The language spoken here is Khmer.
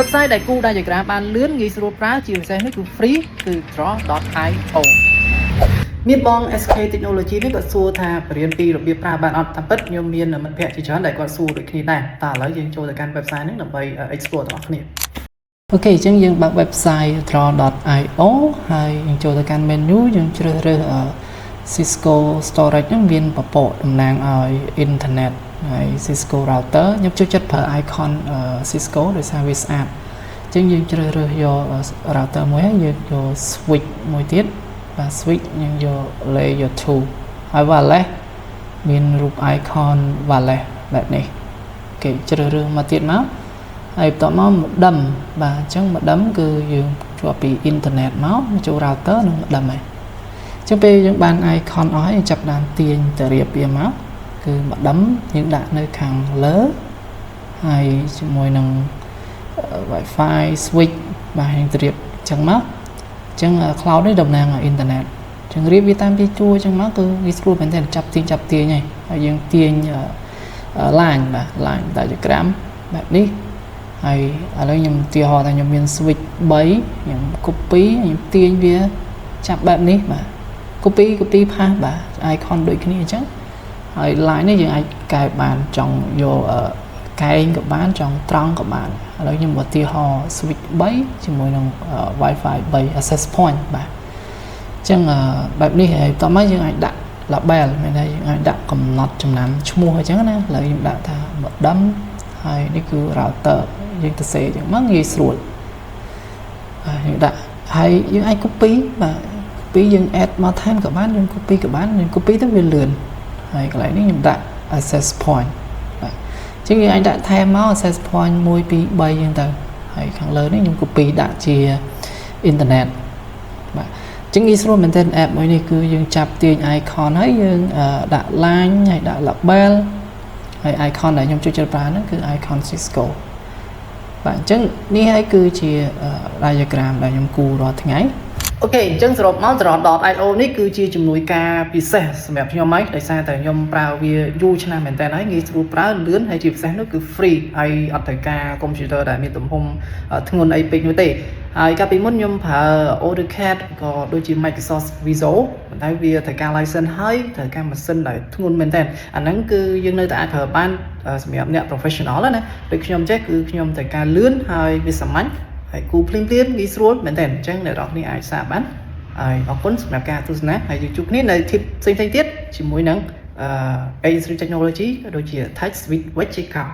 website ដែលគូ diagram បានលឿនងាយស្រួលប្រើជាពិសេសនេះគឺ free គឺ draw.io មានបង SK Technology នេះគាត់សួរថាបរៀនពីរបៀបប្រើបានអត់តាមពិតខ្ញុំមានមិត្តភ័ក្តិជាច្រើនដែលគាត់សួរដូចគ្នាដែរតើឥឡូវយើងចូលទៅកាន់ website ហ្នឹងដើម្បី explore ទាំងអស់គ្នាអូខេអញ្ចឹងយើងបើក website draw.io ហើយយើងចូលទៅកាន់ menu យើងជ្រើសរើស Cisco storage ហ្នឹងមានពពកតំណាងឲ្យ internet ហើយ Cisco router ខ្ញុំចូលចិត្តប្រើ icon Cisco ដោយសារវាស្អាតអញ្ចឹងយើងជ្រើសរើសយក router មួយហើយយើងយក switch មួយទៀតបាទ switch យើងយក layer 2ហើយ wireless មានរូប icon wireless បែបនេះគេជ្រើសរើសមកទៀតមកហើយបន្ទាប់មក modem បាទអញ្ចឹង modem គឺយើងជាប់ពី internet មកចូល router និង modem ហើយអញ្ចឹងពេលយើងបាន icon អស់ហើយចាប់ដើមទាញទៅរៀបវាមកគឺ modem យើងដាក់នៅខាងលើហើយជាមួយនឹង Wi-Fi switch បាទយើងទៅរៀបអញ្ចឹងមកអញ្ចឹង cloud នេះតំណាងឲ្យ internet អញ្ចឹងរៀបវាតាមពីជួរអញ្ចឹងមកគឺវាស្រួលមែនទែនចាប់ទាញហើយយើងទាញ line បាទ line diagram បែបនេះហើយឥឡូវខ្ញុំឧទាហរណ៍ថាខ្ញុំមាន switch 3ខ្ញុំ copy ខ្ញុំទាញវាចាប់បែបនេះបាទ copy path បាទ icon ដូចគ្នាអញ្ចឹងហើយ line នេះយើងអាចកែបានចង់យកកែងក៏បានចង់ត្រង់ក៏បានឥឡូវខ្ញុំឧទាហរណ៍ switch 3ជាមួយនឹង Wi-Fi 3 access point បាទអញ្ចឹងបែបនេះហើយតោះមកយើងអាចដាក់ label មានន័យយើងអាចដាក់កំណត់ចំណាំឈ្មោះអញ្ចឹងណាឥឡូវខ្ញុំដាក់ថា modem ហើយនេះគឺ router យើងទៅសេអញ្ចឹងមកងាយស្រួលយើងដាក់ហើយយើងអាច copy បាទ copy យើង add មកថែមក៏បានយើង copy ក៏បានយើង copy ទៅវាលឿនហើយកន្លែងនេះខ្ញុំដាក់ access point បាទអញ្ចឹងយើងអាចដាក់ថែមមក access point 1 2 3យើងទៅហើយខាងលើនេះខ្ញុំ copy ដាក់ជា internet បាទអញ្ចឹងងាយស្រួលមែនទែន app មួយនេះគឺយើងចាប់ទាញ icon ហើយយើងដាក់ line ហើយដាក់ label ហើយ icon ដែលខ្ញុំចូលចិត្តប្រើហ្នឹងគឺ icon Cisco បាទអញ្ចឹងនេះហើយគឺជា diagram ដែលខ្ញុំគូរាល់ថ្ងៃអូខេអញ្ចឹងសរុបមក Draw.io នេះគឺជាជំនួយការពិសេសសម្រាប់ខ្ញុំហើយដោយសារតែខ្ញុំប្រើវាយូរឆ្នាំមែនតើហើយងាយស្រួលប្រើលឿនហើយជាពិសេសនោះគឺ free ហើយអត់ត្រូវការ computer ដែលមានទំហំធ្ងន់អីពេកនោះទេហើយកាលពីមុនខ្ញុំប្រើ AutoCAD ក៏ដូចជា Microsoft Visual ប៉ុន្តែវាត្រូវការ license ហើយត្រូវការម៉ាស៊ីនដែលធ្ងន់មែនតើអាហ្នឹងគឺយើងនៅតែអាចប្រើបានសម្រាប់អ្នក professional ណាដូចខ្ញុំចេះគឺខ្ញុំត្រូវការលឿនហើយវាសាមញ្ញហើយគូភ្លាមងាយស្រួលមែនតើអញ្ចឹងអ្នកនរគ្នាអាចសាកបានហើយអរគុណសម្រាប់ការទស្សនាហើយយើងជួបគ្នានៅ tip ផ្សេងៗទៀតជាមួយនឹងA3 Technology ក៏ដូចជា Touch Switch Wechika